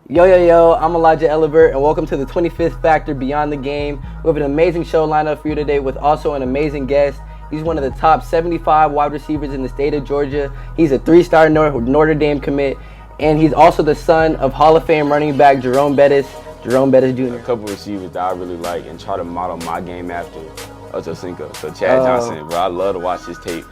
Yo, I'm Elijah Elibert, and welcome to the 25th Factor Beyond the Game. We have an amazing show lined up for you today with also an amazing guest. He's one of the top 75 wide receivers in the state of Georgia. He's a 3-star Notre Dame commit, and he's also the son of Hall of Fame running back Jerome Jr. A couple receivers that I really like and try to model my game after Ocho Cinco. So Chad Johnson, bro, I love to watch his tape.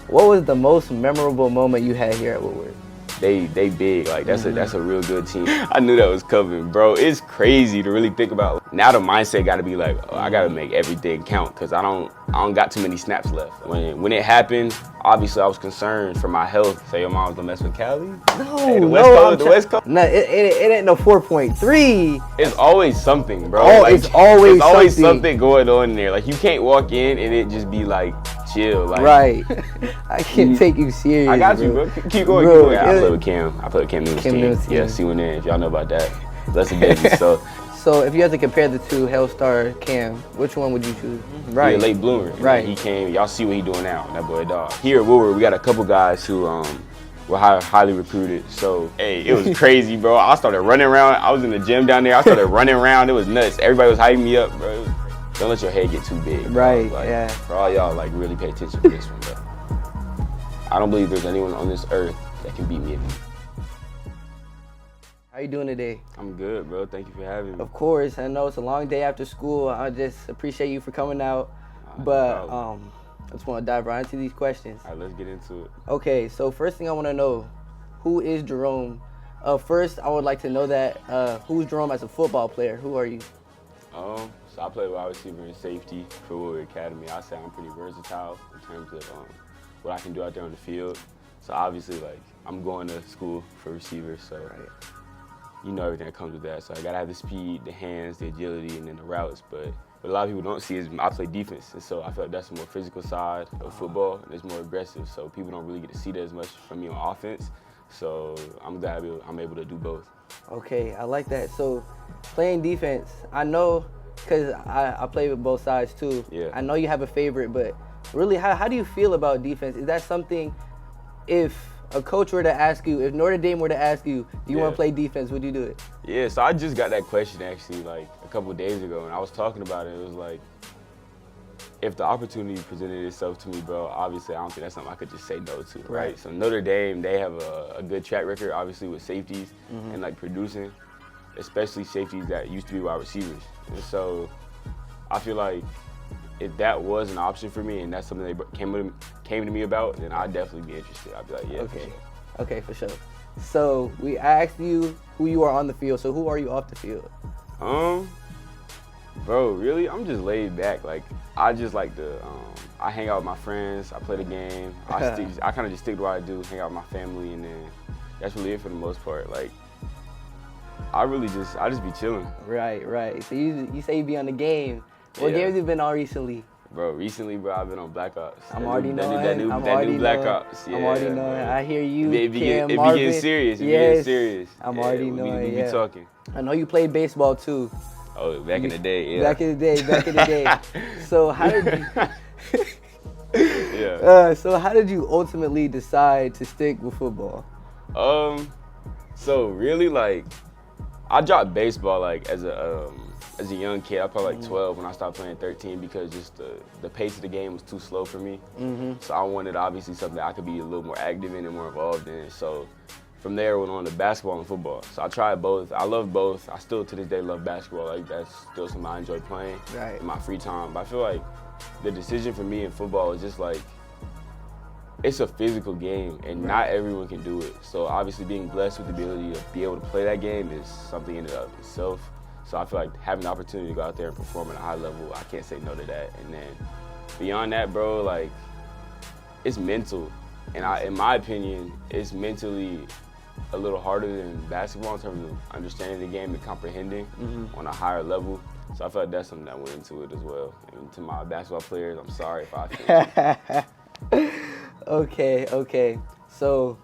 What was the most memorable moment you had here at Woodward? They big, like that's a real good team. I knew that was coming, bro. It's crazy to really think about. Now the mindset got to be like, oh, I got to make everything count because I don't got too many snaps left. When it happened, obviously I was concerned for my health. Say your mom's gonna mess with Cali? No, hey, the West Coast. No, it ain't no 4.3. It's always something, bro. Oh, like, it's always something going on there. Like you can't walk in and it just be like chill. Like, right. I can't take you serious. I got you, bro. Keep going. Bro, I play with Cam. I play with Cam Newton's team. Yeah, C1N, if y'all know about that. That's a baby. So if you had to compare the two, Hellstar, Cam, which one would you choose? Right. Yeah, late bloomer. Right. He came. Y'all see what he doing now. That boy dog. Here at Woodward, we got a couple guys who were highly recruited. So hey, it was crazy, bro. I started running around. I was in the gym down there. I started running around. It was nuts. Everybody was hyping me up, bro. Don't let your head get too big. Right. Like, yeah. For all y'all, like really pay attention to this one, bro. I don't believe there's anyone on this earth that can beat me. How you doing today? I'm good, bro. Thank you for having me. Of course. I know it's a long day after school. I just appreciate you for coming out. But I just want to dive right into these questions. All right, let's get into it. Okay, so first thing I want to know, who is Jerome? First, I would like to know that who's Jerome as a football player? Who are you? So I play wide receiver and safety for Woodward Academy. I say I'm pretty versatile in terms of what I can do out there on the field. So obviously, like, I'm going to school for receivers, so you know everything that comes with that. So I gotta have the speed, the hands, the agility, and then the routes. But what a lot of people don't see is I play defense, and so I feel like that's the more physical side of football, and it's more aggressive. So people don't really get to see that as much from me on offense. So I'm glad I'm able to do both. Okay, I like that. So playing defense, I know, because I play with both sides too. Yeah. I know you have a favorite, but really, how do you feel about defense? Is that something, if a coach were to ask you, if Notre Dame were to ask you, do you want to play defense, would you do it? Yeah, so I just got that question actually like a couple of days ago, and I was talking about it. It was like, if the opportunity presented itself to me, bro, obviously I don't think that's something I could just say no to, right? So Notre Dame, they have a good track record, obviously, with safeties and like producing, especially safeties that used to be wide receivers. And so I feel like if that was an option for me and that's something they came to me about, then I'd definitely be interested. I'd be like, yeah. Okay. Okay, for sure. So I asked you who you are on the field. So who are you off the field? Bro, really, I'm just laid back. Like, I just like to, I hang out with my friends. I play the game. I kind of just stick to what I do, hang out with my family, and then that's really it for the most part. Like, I just be chilling. Right. So you say you be on the game. What games have you been on recently? Bro, bro, I've been on Black Ops. I'm already knowing. That new Black Ops. Yeah, I'm already knowing. I hear you. It be getting serious. I'm already knowing. We be talking. I know you played baseball too. Oh, back in the day, yeah. Back in the day. So how did you? So how did you ultimately decide to stick with football? So really, like, I dropped baseball like as a young kid. I probably like 12 when I stopped playing 13 because just the pace of the game was too slow for me. So I wanted obviously something that I could be a little more active in and more involved in. So from there, I went on to basketball and football. So I tried both. I love both. I still to this day love basketball. Like, that's still something I enjoy playing in my free time. But I feel like the decision for me in football is just like, it's a physical game and not everyone can do it. So obviously being blessed with the ability to be able to play that game is something in and of itself. So I feel like having the opportunity to go out there and perform at a high level, I can't say no to that. And then beyond that, bro, like, it's mental. And in my opinion, it's mentally a little harder than basketball in terms of understanding the game and comprehending on a higher level. So I feel like that's something that went into it as well. And to my basketball players, I'm sorry if I offended. Okay. So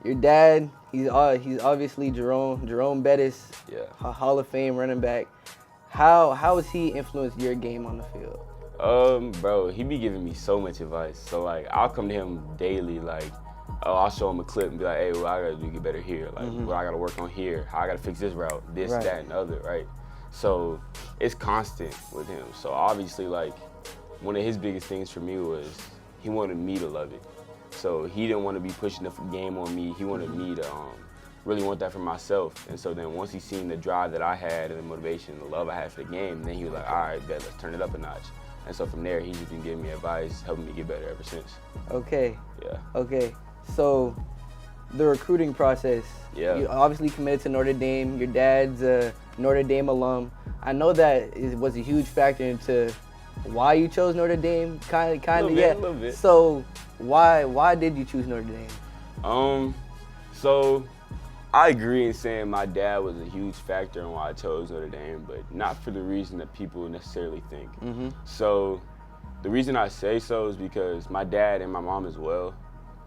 your dad, he's obviously Jerome Bettis, Hall of Fame running back. How has he influenced your game on the field? Bro, he be giving me so much advice. So like, I'll come to him daily, like, I'll show him a clip and be like, hey, what I gotta do to get better here? Like, what I gotta work on here? How I gotta fix this route? This, Right. that, and the other, right? So it's constant with him. So obviously, like, one of his biggest things for me was he wanted me to love it. So he didn't want to be pushing the game on me. He wanted me to really want that for myself. And so then once he seen the drive that I had and the motivation, the love I had for the game, then he was like, all right, bet, let's turn it up a notch. And so from there, he's just been giving me advice, helping me get better ever since. Okay. Yeah. Okay. So the recruiting process. Yeah. You obviously committed to Notre Dame. Your dad's a Notre Dame alum. I know that it was a huge factor into why you chose Notre Dame. Kind of. Yeah. A little bit. So why did you choose Notre Dame? So I agree in saying my dad was a huge factor in why I chose Notre Dame, but not for the reason that people necessarily think. So the reason I say so is because my dad and my mom as well,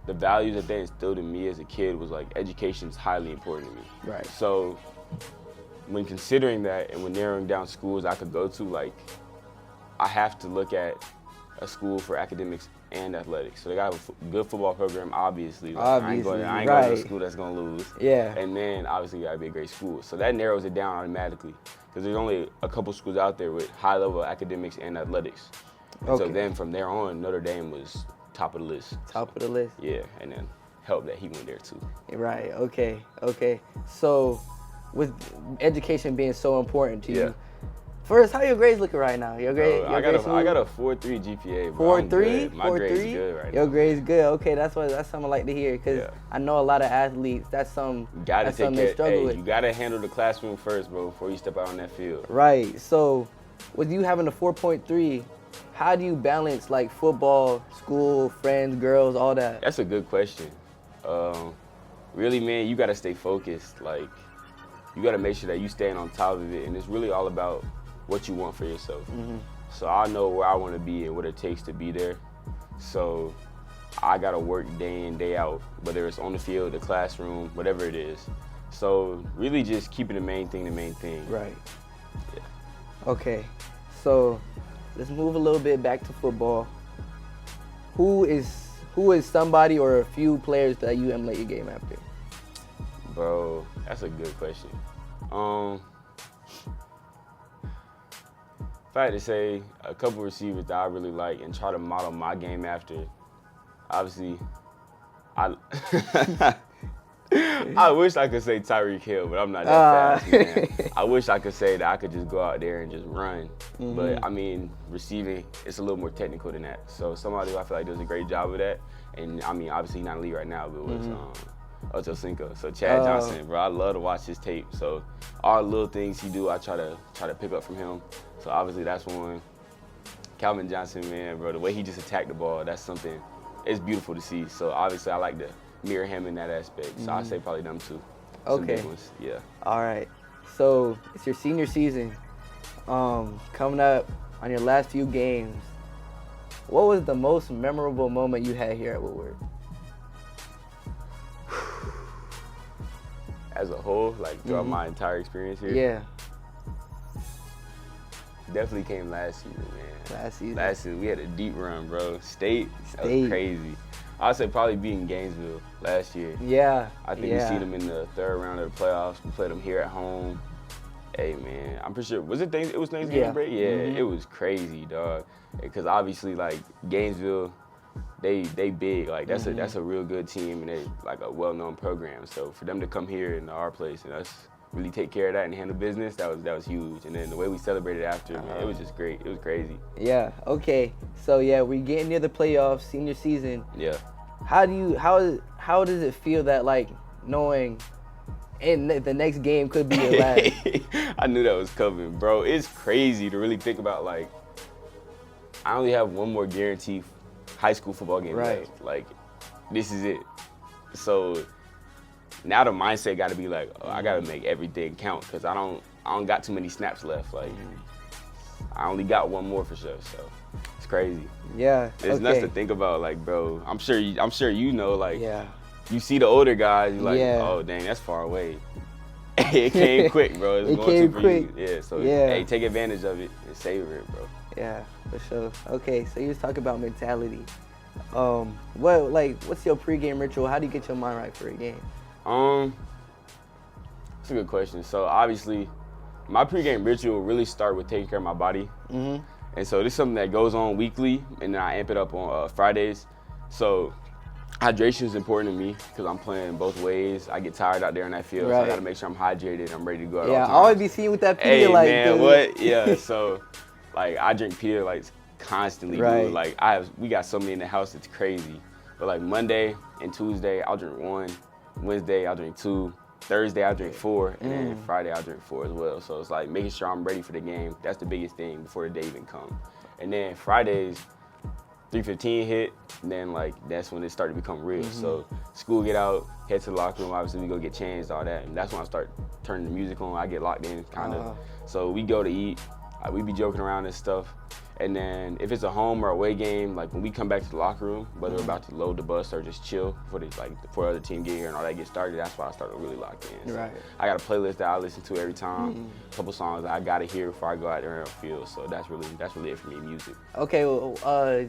the values that they instilled in me as a kid was like education is highly important to me. Right. So when considering that and when narrowing down schools I could go to, like, I have to look at a school for academics and athletics. So they got a good football program, obviously. Like, I ain't going to a school that's going to lose. Yeah. And then obviously you got to be a great school. So that narrows it down automatically because there's only a couple schools out there with high level academics and athletics. And so then from there on, Notre Dame was top of the list. Top of the list. Yeah, and then helped that he went there too. Right. Okay. So with education being so important to you, first, how your grades looking right now? Your grade? I got a 4.3 GPA. 4.3? My grade's good right now. Your grade's good. Okay, that's something I like to hear because I know a lot of athletes. That's something they struggle with. You gotta handle the classroom first, bro, before you step out on that field. Right. So, with you having a 4.3, how do you balance like football, school, friends, girls, all that? That's a good question. Really, man, you gotta stay focused. Like, you gotta make sure that you staying on top of it, and it's really all about what you want for yourself. So I know where I want to be and what it takes to be there. So I got to work day in, day out, whether it's on the field, the classroom, whatever it is. So really just keeping the main thing. Right. Yeah. Okay. So let's move a little bit back to football. Who is somebody or a few players that you emulate your game after? Bro, that's a good question. If I had to say a couple receivers that I really like and try to model my game after, obviously, I wish I could say Tyreek Hill, but I'm not that fast, man. I wish I could say that I could just go out there and just run. But, I mean, receiving, it's a little more technical than that. So somebody who I feel like does a great job of that, and, I mean, obviously he's not in the league right now, but it was Ocho Cinco. So Chad Johnson, bro, I love to watch his tape. So all the little things he do, I try to pick up from him. So obviously that's one. Calvin Johnson, man, bro, the way he just attacked the ball, that's something, it's beautiful to see. So obviously I like to mirror him in that aspect. So I say probably them two. Some big ones. Yeah. All right. So it's your senior season. Coming up on your last few games, what was the most memorable moment you had here at Woodward? As a whole, like throughout my entire experience here? Yeah. Definitely came last season, man. Last season. We had a deep run, bro. State. That was crazy. I'd say probably beating Gainesville last year. Yeah. I think we seen them in the third round of the playoffs. We played them here at home. Hey, man, I'm pretty sure, it was Thanksgiving break? Yeah, it was crazy, dog. Because obviously, like, Gainesville, they big. Like, that's a real good team, and they like a well-known program. So for them to come here into our place and us really take care of that and handle business, that was huge. And then the way we celebrated after, man, it was just great. It was crazy. Yeah. Okay. So yeah, we're getting near the playoffs, senior season. Yeah. How does it feel that, like, knowing and the next game could be your last? I knew that was coming, bro. It's crazy to really think about, like, I only have one more guaranteed high school football game left. Like, this is it. So now the mindset got to be like, oh, I got to make everything count because I don't got too many snaps left. Like, I only got one more for sure. So it's crazy. Yeah. It's nuts to think about, like, bro. I'm sure you know, like, you see the older guys, you're like, oh, dang, that's far away. It came quick, bro. It came quick. Yeah, so, hey, take advantage of it and savor it, bro. Yeah, for sure. Okay, so you was talking about mentality. What's your pregame ritual? How do you get your mind right for a game? That's a good question. So obviously, my pregame ritual really start with taking care of my body. Mm-hmm. And so this is something that goes on weekly, and then I amp it up on Fridays. So hydration is important to me because I'm playing both ways. I get tired out there in that field, so I got to make sure I'm hydrated. I'm ready to go out all the time. I always be seeing with that Pedialyte. Hey, man, what? Yeah, so, like, I drink Pedialyte constantly, dude. Like, we got so many in the house, it's crazy. But, like, Monday and Tuesday, I'll drink 1. Wednesday, I'll drink 2. Thursday, I'll drink 4. And then Friday, I'll drink 4 as well. So, it's like making sure I'm ready for the game. That's the biggest thing before the day even comes. And then Fridays, 3:15 hit, and then like that's when it started to become real. So school get out, head to the locker room, obviously we go get changed, all that, and that's when I start turning the music on. I get locked in, kind of. So we go to eat, we be joking around and stuff. And then if it's a home or away game, like when we come back to the locker room, whether we're about to load the bus or just chill before the other team get here and all that get started, that's why I started really locked in. So I got a playlist that I listen to every time, a couple songs that I gotta hear before I go out there and field. So that's really it for me, music. Okay, well,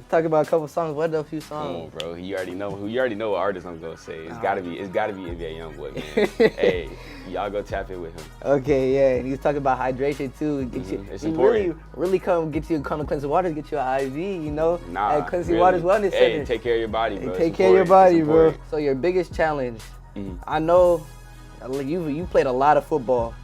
talk about a couple songs. What are a few songs? Come on, bro. You already know what artist I'm gonna say. It's gotta be NBA Youngboy, man. Hey, y'all go tap in with him. Okay, yeah. And he's talking about hydration too. It's important. Really come to Cleanse Waters, get you an IV, you know? Nah, at Cleanse Waters Wellness Center. Hey, take care of your body, bro. Take care of your body, bro. So your biggest challenge, I know you played a lot of football.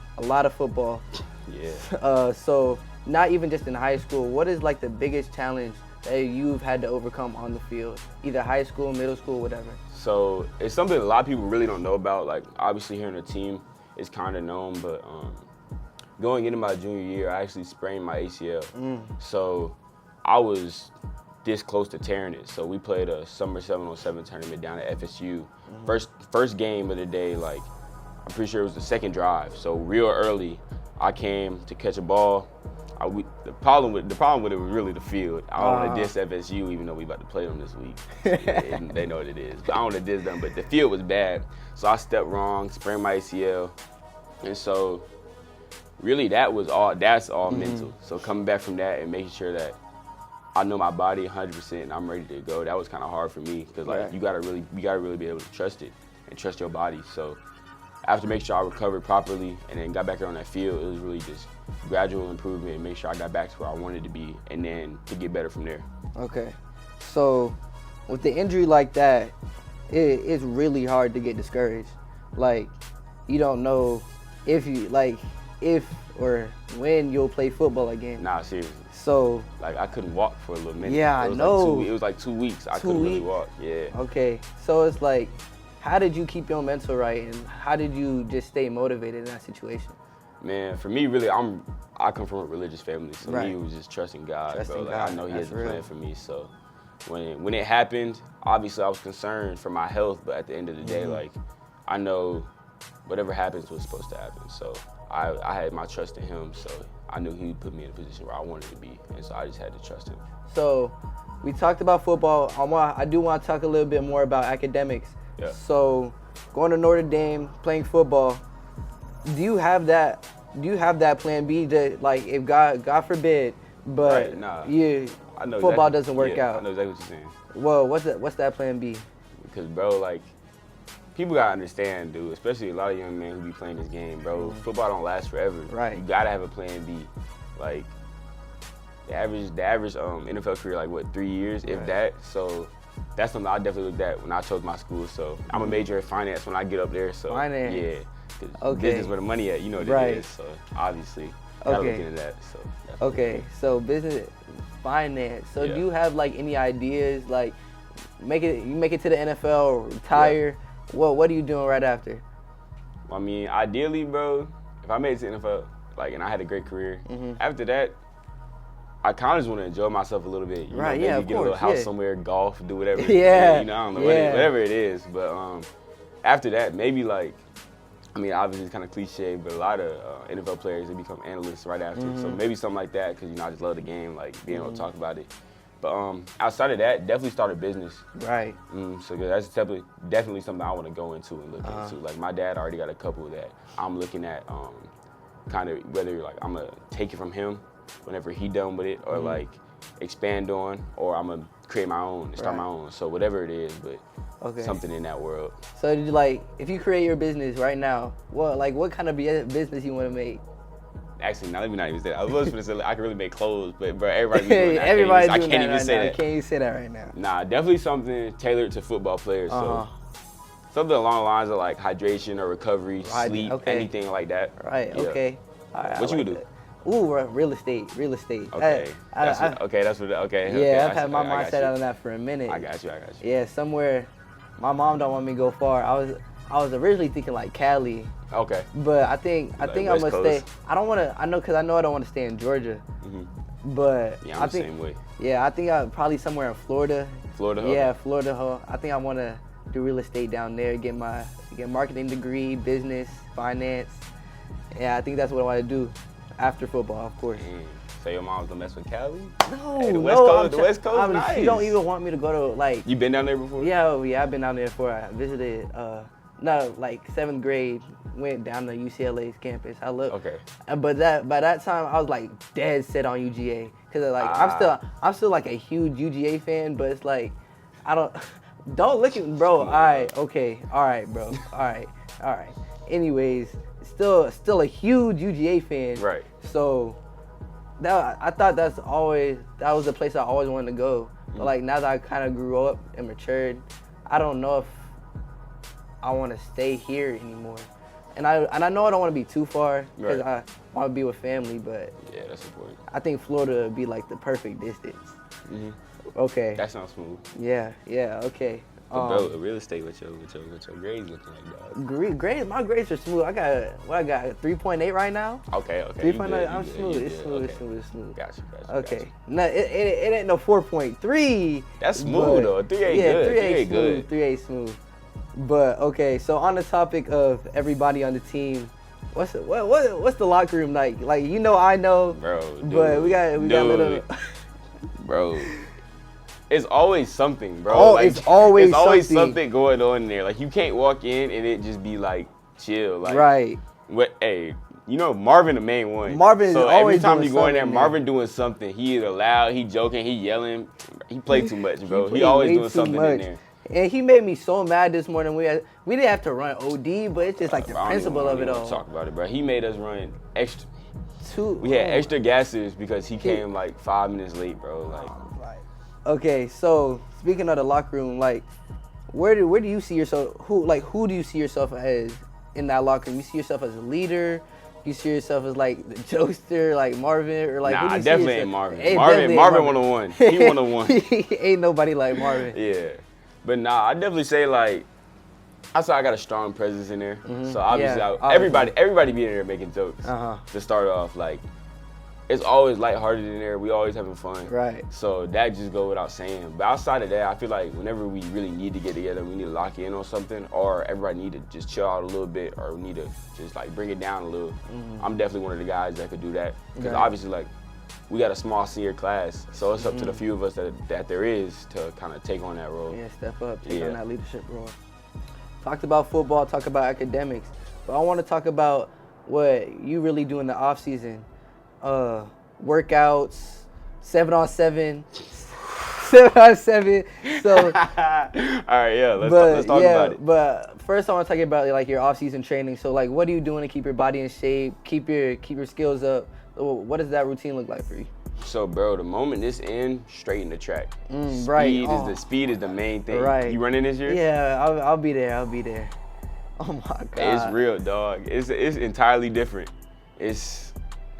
Yeah. So not even just in high school, what is like the biggest challenge that you've had to overcome on the field? Either high school, middle school, whatever. So it's something a lot of people really don't know about. Like obviously here on the team, it's kind of known, but going into my junior year, I actually sprained my ACL. So I was this close to tearing it. So we played a summer 7-on-7 tournament down at FSU. First game of the day, like I'm pretty sure it was the second drive. So real early, I came to catch a ball. The problem with it was really the field. I don't want to diss FSU, even though we about to play them this week. They know what it is. But I don't want to diss them, but the field was bad. So I stepped wrong, sprained my ACL. And so really that's all mental. So coming back from that and making sure that I know my body 100% and I'm ready to go, that was kind of hard for me because like you gotta really be able to trust it and trust your body. So after making sure I recovered properly and then got back there on that field, it was really just gradual improvement and make sure I got back to where I wanted to be and then to get better from there. Okay. So with the injury like that, it's really hard to get discouraged. Like you don't know if or when you'll play football again. Nah, seriously. So like I couldn't walk for a little minute. Yeah, I know. It was like 2 weeks. I couldn't really walk. Yeah. Okay. So it's like, how did you keep your mental right, and how did you just stay motivated in that situation? Man, for me, really, I come from a religious family, so me, it was just trusting God, bro. Like I know He has a plan for me. So when it happened, obviously I was concerned for my health, but at the end of the day, like I know whatever happens was supposed to happen. So I had my trust in Him, so I knew He would put me in a position where I wanted to be, and so I just had to trust Him. So we talked about football. I do want to talk a little bit more about academics. Yeah. So going to Notre Dame, playing football, do you have that plan B that, like, if God forbid, but football doesn't work out? I know exactly what you're saying. Well, what's that plan B? Because, bro, like, people gotta understand, dude, especially a lot of young men who be playing this game, bro. Football don't last forever. Right. You gotta have a plan B. Like, the average NFL career, like, what, 3 years, if that? So that's something I definitely looked at when I chose my school. So I'm a major in finance when I get up there. So finance. Yeah. Business where the money at, you know what it is. So obviously, gotta look into that. So so business, finance. So do you have like any ideas, like you make it to the NFL, retire? Yeah. What are you doing right after? I mean, ideally, bro, if I made it to the NFL, like, and I had a great career, after that, I kind of just want to enjoy myself a little bit. You know, maybe get a little house somewhere, golf, do whatever. You know, I don't know, whatever it is. But after that, maybe like, I mean, obviously it's kind of cliche, but a lot of NFL players, they become analysts right after. So maybe something like that, because, you know, I just love the game, like being able to talk about it. But outside of that, definitely start a business. Right. So that's definitely something I want to go into and look into. Like, my dad already got a couple that I'm looking at, kind of whether like I'm going to take it from him whenever he done with it, or like expand on, or I'm gonna create my own and start my own. So whatever it is, but something in that world. So like, if you create your business right now, what kind of business you want to make? Actually, let me not even say that. I was going to say I can really make clothes, but bro, everybody doing that. I can't even say that. Can't even say that right now. Nah, definitely something tailored to football players. So something along the lines of like hydration or recovery, sleep, anything like that. Right. Yeah. Okay. All right, what you would do? Ooh, real estate. Okay. That's what. Yeah, I've had my mindset on that for a minute. I got you. Yeah, somewhere. My mom don't want me to go far. I was originally thinking like Cali. Okay. But I think I'm gonna stay. I don't want to. I know I don't want to stay in Georgia. But yeah, I'm the same way. Yeah, I think I'm probably somewhere in Florida. Florida. Yeah, Florida. I think I want to do real estate down there. Get a marketing degree, business, finance. Yeah, I think that's what I want to do after football, of course. So your mom's gonna mess with Cali? No, hey, the West Coast, nice. She don't even want me to go to like. You been down there before? Yeah, I've been down there before. I visited. Like 7th grade, went down to UCLA's campus. I looked. Okay. But by that time, I was like dead set on UGA, cause like I'm still like a huge UGA fan, but it's like don't look at bro. All right, bro. All right. Anyways, still a huge UGA fan. Right. So I thought that was the place I always wanted to go. But like now that I kind of grew up and matured, I don't know if I want to stay here anymore. And I know I don't want to be too far because I want to be with family, but yeah, that's important. I think Florida would be like the perfect distance. Okay. That sounds smooth. Yeah, okay. But bro, real estate, what your grades looking like, dog? Grades, my grades are smooth. I got 3.8 right now. Okay. 3.8, I'm smooth. It's smooth. Gotcha. Okay. No, it ain't no 4.3. That's smooth though. 3.8 good. 3.8 good. 3.8 smooth. But okay, so on the topic of everybody on the team, what's the locker room like? Like I know, bro. Dude, but we got little. Bro, it's always something, bro. Oh, like, it's always something going on in there. Like you can't walk in and it just be like chill. Like right. Hey, Marvin the main one. Marvin is always every time you go in there, man. Marvin doing something. He either loud, he joking, he yelling. He played too much, bro. He always doing something in there. And he made me so mad this morning. We didn't have to run OD, but it's just like the principle of it all. Talk about it, bro. He made us run extra. We had extra gases because he came like 5 minutes late, bro. Like. Okay, so speaking of the locker room, like, where do you see yourself? Who do you see yourself as in that locker room? You see yourself as a leader? You see yourself as like the jokester, like Marvin, or like? Nah, who do you definitely see ain't Marvin. Hey, Marvin 101. He 101. Ain't nobody like Marvin. Yeah. But nah, I definitely say like, I say I got a strong presence in there. So obviously, everybody be in there making jokes. To start off, like, it's always lighthearted in there. We always having fun. Right. So that just go without saying. But outside of that, I feel like whenever we really need to get together, we need to lock in on something, or everybody need to just chill out a little bit, or we need to just like bring it down a little. I'm definitely one of the guys that could do that. Because obviously, like, we got a small senior class, so it's up to the few of us that there is to kind of take on that role. Yeah, step up, take on that leadership role. Talked about football, talk about academics, but I want to talk about what you really do in the off season. Workouts, 7-on-7, 7-on-7. So, all right, yeah, let's talk about it. But first, I want to talk about like your off season training. So, like, what are you doing to keep your body in shape, keep your skills up? What does that routine look like for you? So, bro, the moment this ends, straight in the track. Speed is the main thing. Right. You running this year? Yeah, I'll be there. Oh my God. It's real, dog. It's entirely different. It's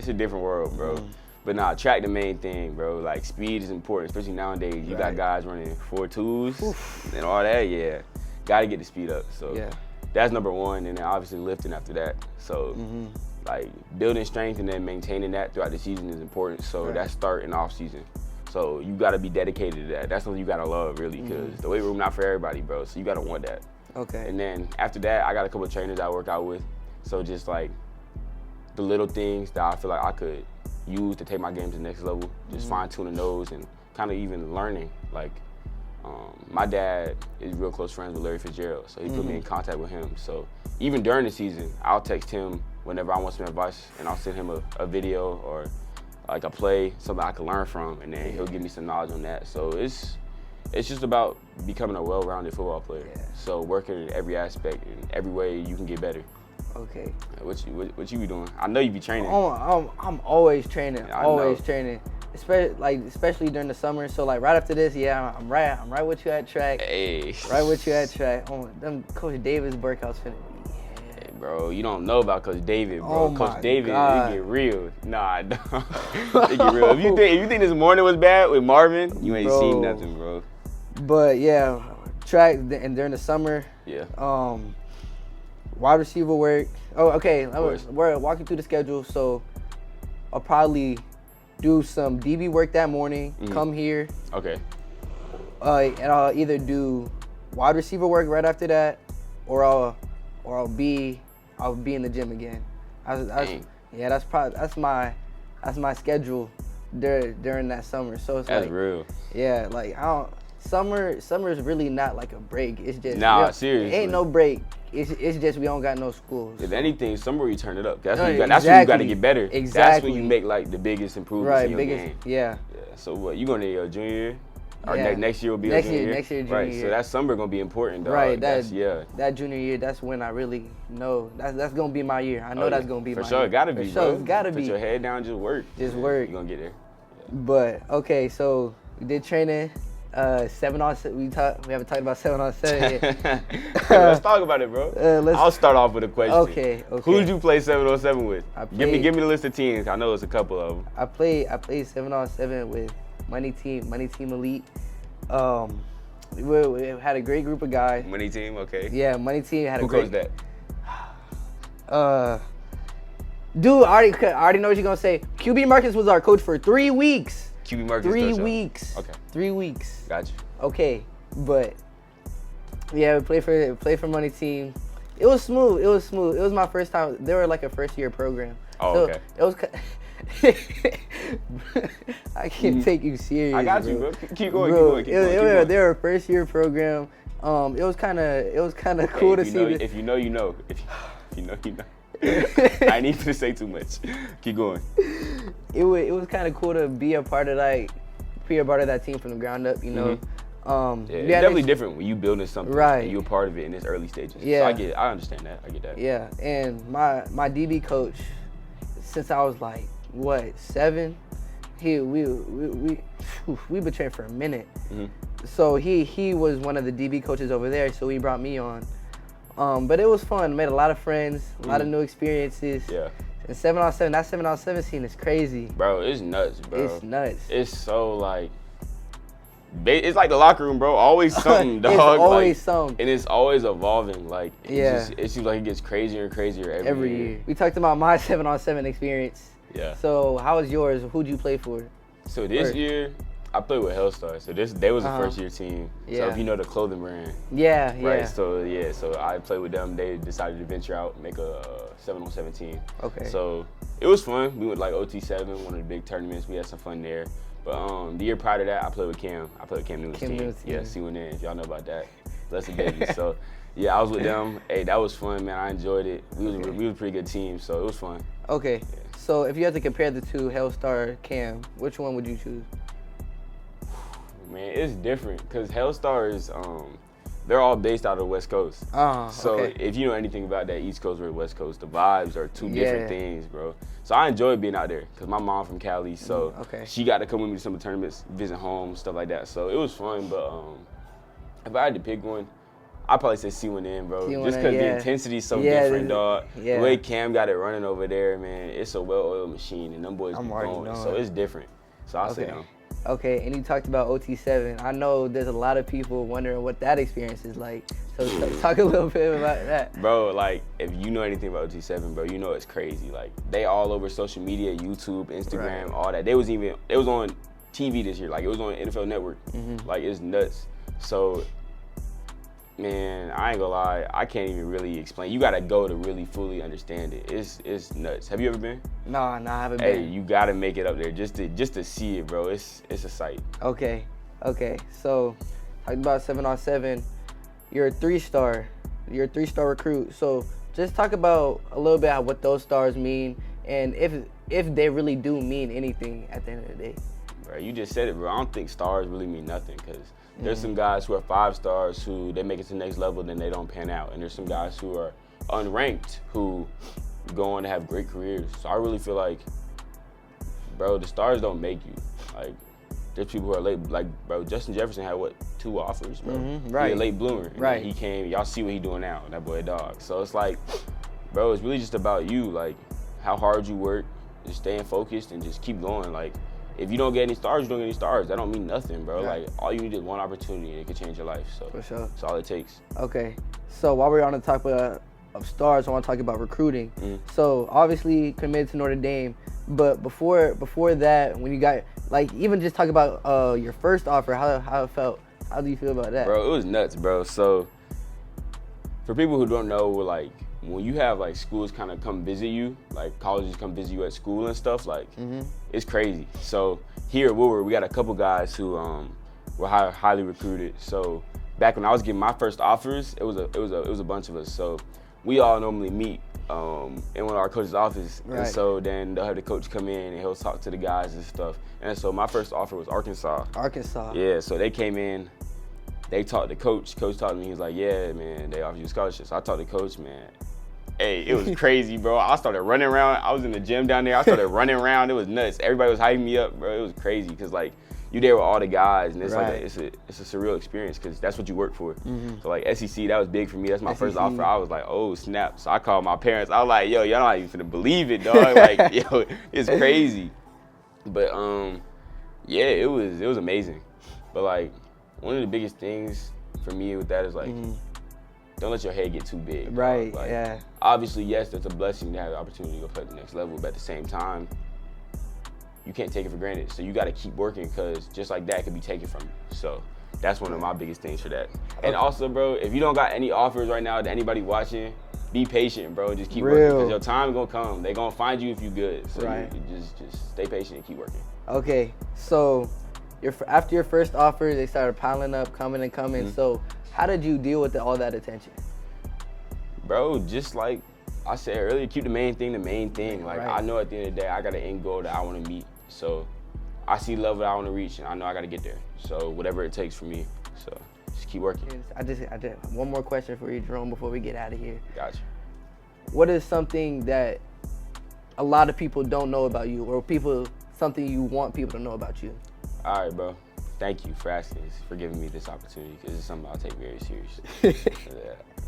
a different world, bro. But nah, track the main thing, bro. Like, speed is important, especially nowadays. You got guys running 4.2s and all that. Yeah, got to get the speed up. So that's number one, and then obviously lifting after that. So. Like, building strength and then maintaining that throughout the season is important. So that's start and off season. So you got to be dedicated to that. That's something you got to love, really, because the weight room not for everybody, bro. So you got to want that. Okay. And then after that, I got a couple of trainers I work out with. So just like the little things that I feel like I could use to take my game to the next level, just fine tuning those and kind of even learning. Like, my dad is real close friends with Larry Fitzgerald, so he put me in contact with him. So even during the season, I'll text him whenever I want some advice, and I'll send him a video or like a play, something I can learn from, and then he'll give me some knowledge on that. So it's just about becoming a well-rounded football player. Yeah. So working in every aspect, in every way you can get better. Okay. What you be doing? I know you be training. I'm always training. Yeah, Always training. Especially during the summer. So like right after this, I'm right with you at track. Hey. Right with you at track. Oh, them Coach Davis workouts finna be. Hey, bro, you don't know about Coach David, bro. Oh Coach David, God. it get real. Nah, I don't. It get real. If you think this morning was bad with Marvin, you ain't seen nothing, bro. But yeah, track and during the summer. Yeah. Wide receiver work. Oh, okay. course. We're walking through the schedule, so I'll probably do some DB work that morning. Come here. Okay. And I'll either do wide receiver work right after that, or I'll be in the gym again. That's my schedule during that summer. So it's That's like real. Yeah, like summer is really not like a break. It's just Seriously. It ain't no break. It's just we don't got no schools. If anything, summer you turn it up. That's when you Exactly. got to get better. Exactly. That's when you make like the biggest improvements in your game. Yeah. So what? You gonna your junior year? Or Yeah. next year will be your junior year? Next year, junior right. year. So that summer gonna be important, dog. Right. That Junior year, that's when I really know that's gonna be my year. I know that's gonna be my year. For sure, it gotta be, bro. It's gotta be. Put your head down, just work. Work. You gonna get there. But okay, so we did training. 7-on-7. We haven't talked about 7-on-7 yet. Let's talk about it, bro. I'll start off with a question. Okay. Who did you play 7-on-7 with? Give me the list of teams. I know it's a couple of them. I played 7-on-7 with Money Team Elite. We had a great group of guys. Money Team, okay. Yeah, Money Team had Who a great. coached that? Dude, I already know what you're gonna say. QB Marcus was our coach for 3 weeks. QB Marcus. 3 weeks. Okay. 3 weeks. Got you. Okay, but yeah, we played for Money Team. It was smooth. It was my first time. They were like a first-year program. Oh, so okay. It was. I can't take you serious. I got you, bro. bro. Keep going. They were a first-year program. It was kind of cool to see. If you know, you know. If you know, you know. I need to say too much. Keep going. It was kind of cool to be a part of that team from the ground up, you know. Yeah, it's definitely different when you building something and you're a part of it in its early stages. Yeah. So I understand that. I get that. Yeah, and my DB coach, since I was like 7, we been training for a minute. So he was one of the DB coaches over there, so he brought me on. But it was fun. Made a lot of friends, a lot of new experiences. Yeah. And 7-on-7, that 7-on-7 scene is crazy. Bro, it's nuts, bro. It's nuts. It's so like, it's like the locker room, bro. Always something, dog. It's always something. And it's always evolving. Like, Yeah. It seems like it gets crazier and crazier every year. We talked about my 7-on-7 experience. Yeah. So how was yours? Who'd you play for? So this year, I played with Hellstar. So they was a first year team. Yeah. So if you know the clothing brand. Yeah. Right. So I played with them. They decided to venture out, make a 7-on-7 team. Okay. So it was fun. We went like OT7, one of the big tournaments. We had some fun there. But the year prior to that, I played with Cam. I played with Cam Newton's team. Yeah, C1N, if y'all know about that. Blessed baby. So yeah, I was with them. Hey, that was fun, man. I enjoyed it. We was a pretty good team, so it was fun. Okay. Yeah. So if you had to compare the two, Hellstar, Cam, which one would you choose? Man, it's different because Hellstar is they're all based out of the West Coast. So if you know anything about that East Coast or West Coast, the vibes are two different things, bro. So I enjoyed being out there because my mom from Cali, so she got to come with me to some of the tournaments, visit home, stuff like that. So it was fun, but if I had to pick one, I'd probably say C1N, bro. Just because the intensity is so different, dog. The way Cam got it running over there, man, it's a well-oiled machine, and them boys be going. So it's different. So I'll say them. Okay, and you talked about OT7. I know there's a lot of people wondering what that experience is like. So talk a little bit about that. Bro, like, if you know anything about OT7, bro, you know it's crazy. Like, they all over social media, YouTube, Instagram, all that. It was on TV this year. Like, it was on NFL Network. Like, it's nuts. So, man, I ain't gonna lie, I can't even really explain. You gotta go to really fully understand it. It's nuts. Have you ever been? No, I haven't been. Hey, you gotta make it up there just to see it, bro. It's a sight. Okay. So, talking about 7-on-7, you're a 3-star. You're a 3-star recruit. So, just talk about a little bit about what those stars mean, and if they really do mean anything at the end of the day. Bro, you just said it, bro. I don't think stars really mean nothing because there's some guys who are 5 stars who they make it to the next level, then they don't pan out. And there's some guys who are unranked who go on to have great careers. So I really feel like, bro, the stars don't make you. Like, there's people who are late. Like, bro, Justin Jefferson had, 2 offers, bro? Right. He a late bloomer. And right. He came, y'all see what he doing now, that boy dog. So it's like, bro, it's really just about you, like, how hard you work, just staying focused and just keep going. Like, if you don't get any stars, you don't get any stars. That don't mean nothing, bro. Right. Like, all you need is one opportunity and it could change your life. So for sure. That's all it takes. Okay. So while we're on the topic of stars, I want to talk about recruiting. So obviously committed to Notre Dame, but before that, when you got, like, even just talk about your first offer, how it felt. How do you feel about that? Bro, it was nuts, bro. So for people who don't know, we're like, when you have like schools kind of come visit you, like colleges come visit you at school and stuff, like it's crazy. So here at Woodward, we got a couple guys who were highly recruited. So back when I was getting my first offers, it was a bunch of us. So we all normally meet in one of our coach's office, right. And so then they'll have the coach come in and he'll talk to the guys and stuff. And so my first offer was Arkansas. Arkansas. Yeah. So they came in. They talked to coach. Coach talked to me. He was like, "Yeah, man, they offered you a scholarship." So I talked to coach, man. Hey, it was crazy, bro. I started running around. I was in the gym down there. I started running around. It was nuts. Everybody was hyping me up, bro. It was crazy because, like, you there with all the guys, and it's right. like it's a surreal experience because that's what you work for. So like SEC, that was big for me. That's my first offer. I was like, oh snap! So I called my parents. I was like, yo, y'all not even finna believe it, dog. Like, yo, it's crazy. But yeah, it was amazing. But like, one of the biggest things for me with that is like, don't let your head get too big. Right. Like, yeah. Obviously, yes, that's a blessing to have the opportunity to go play at the next level, but at the same time, you can't take it for granted. So you got to keep working because just like that could be taken from you. So that's one of my biggest things for that. And also, bro, if you don't got any offers right now to anybody watching, be patient, bro. Just keep working because your time gonna come. They gonna find you if you good. So right. you just stay patient and keep working. Okay, so after your first offer, they started piling up, coming. So how did you deal with all that attention? Bro, just like I said earlier, keep the main thing the main thing. Like, right. I know at the end of the day, I got an end goal that I want to meet. So I see the level that I want to reach, and I know I got to get there. So whatever it takes for me. So just keep working. I just one more question for you, Jerome, before we get out of here. Gotcha. What is something that a lot of people don't know about you, or something you want people to know about you? All right, bro. Thank you for asking this, for giving me this opportunity, because it's something I'll take very seriously. Yeah.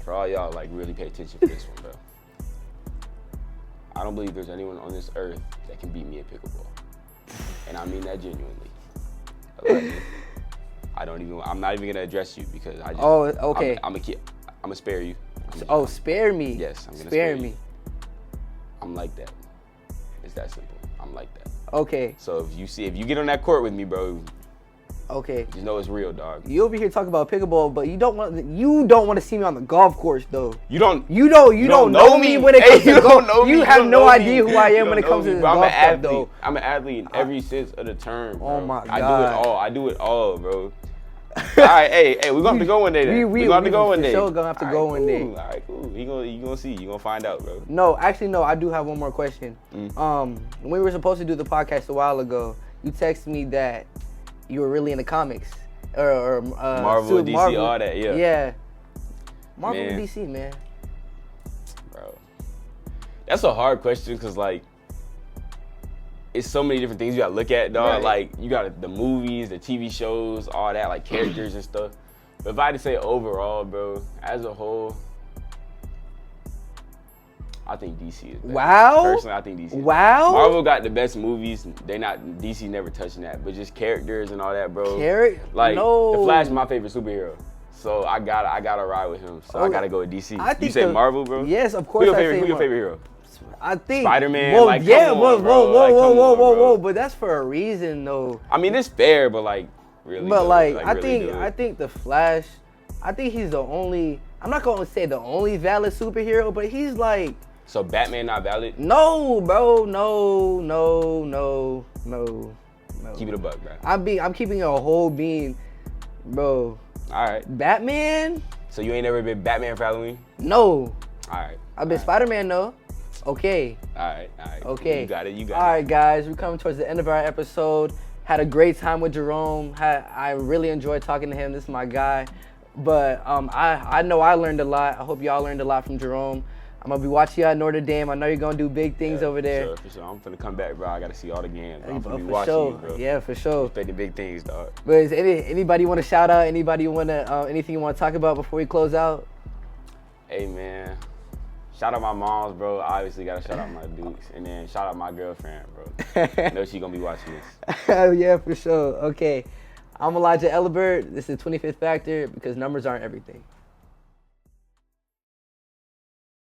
For all y'all, like, really pay attention for this one, bro. I don't believe there's anyone on this earth that can beat me at pickleball. And I mean that genuinely. I'm not even gonna address you because I just. Oh, okay. I'm gonna spare you. Spare me. Yes, I'm gonna spare me. I'm like that. It's that simple. I'm like that. Okay. So if you get on that court with me, bro. Okay. Just know it's real, dog. You over here talking about pickleball, but you don't want to see me on the golf course, though. You don't know me when it comes to golf. You have no idea who I am when it comes to golf stuff, though. I'm an athlete in every sense of the term, bro. Oh my God. I do it all, bro. All right, hey, we're gonna have to go one day then. We're gonna have to go one day. We're gonna have to go one day. All right, cool. You gonna see. You gonna find out, bro. No, actually, no. I do have one more question. When we were supposed to do the podcast a while ago, you texted me that you were really into comics. Or Marvel, DC, Marvel. All that, yeah. Yeah. Marvel and DC, man. Bro. That's a hard question because, like, it's so many different things you gotta look at, dog. Right. Like, you got the movies, the TV shows, all that, like characters and stuff. But if I had to say overall, bro, as a whole, I think DC is better. Wow. Personally, I think DC is better. Marvel got the best movies. DC never touching that. But just characters and all that, bro. Like, The Flash is my favorite superhero. So I gotta ride with him. So I gotta go with DC. You say Marvel, bro? Yes, of course. Who your favorite hero? I think Spider-Man. Whoa, like, yeah, come on, whoa, but that's for a reason, though. I mean, it's fair, but like, really. But though, like, really I think the Flash. I think he's the only. I'm not gonna say the only valid superhero, but he's like. So Batman not valid? No, bro. No. Keep it a buck, bro. I'm keeping a whole bean, bro. All right. Batman. So you ain't never been Batman for Halloween? No. All right. I've been Spider-Man though. Okay. All right. Okay. You got it. All right, guys. We're coming towards the end of our episode. Had a great time with Jerome. I really enjoyed talking to him. This is my guy. But I know I learned a lot. I hope y'all learned a lot from Jerome. I'm going to be watching you at Notre Dame. I know you're going to do big things over there. For sure. I'm finna come back, bro. I got to see all the games. I'm finna be For watching sure. you, bro. Yeah, for sure. Expecting big things, dog. But is anybody want to shout out? Anybody want to anything you want to talk about before we close out? Hey, man. Shout out my moms, bro. I obviously got to shout out my dukes. And then shout out my girlfriend, bro. I know she going to be watching this. Yeah, for sure. Okay. I'm Elijah Ellibert. This is 25th Factor because numbers aren't everything.